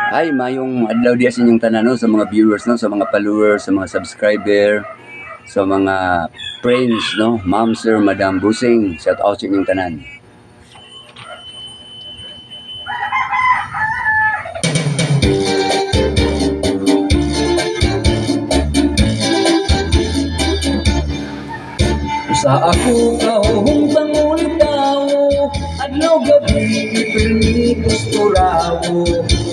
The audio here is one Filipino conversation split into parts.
Hi, mayong adlaw diya sa inyong tanan, no, sa mga viewers, no, sa mga followers, sa mga subscriber, sa mga friends, no, ma'am, sir, madam, busing, shout out sa inyong tanan. Sa ako kahong pangulit tao, adlaw gabi ipilmi gusto rawo.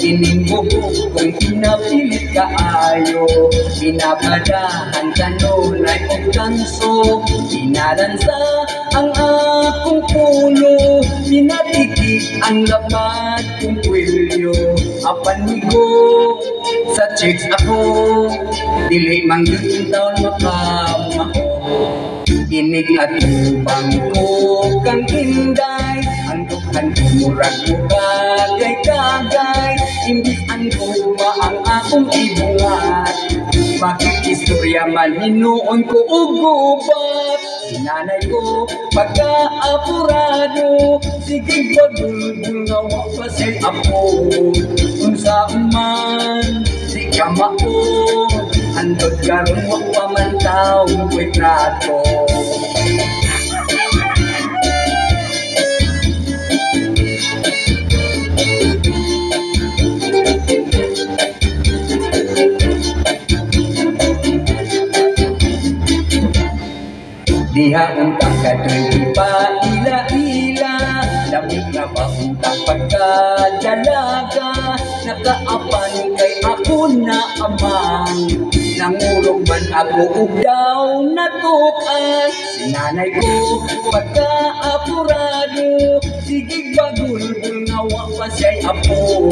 Ining buhok kung pinapilit kaayo, pinapadahan kanunay o kanso. Pinalansa ang akong pulo, pinatikik ang lapat kong kwelyo. Apan migo sa chicks ako, dili man yun taon makamaho. Inig at upang ko kang inday, ang dukhan ko murag mo kagay-kagay. Imbis ang kuma ang akong ibungat, bakit istorya man hinuon ko ugubat. Sinanay ko pagka-apurado, sige bagulbul nga wapa sa'y apo. Unsa man di ka mao, andod karon wapa man taong ko'y trato. Diha untang kadoy pa ila-ila, lamig na ba untang pagkadalaga. Nakaapan kay ako na amang, nangurog man ako ug daw natukan. Sinanay ko pagka-apurado, sige bagulbul nga wa pa siya'y apo.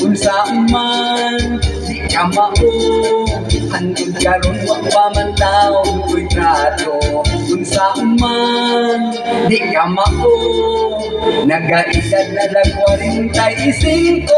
Unsa man di ka mao, hantod karon wa pa man taong ko'y trato. Unsa man di ka mao, nagaedad na lang 45.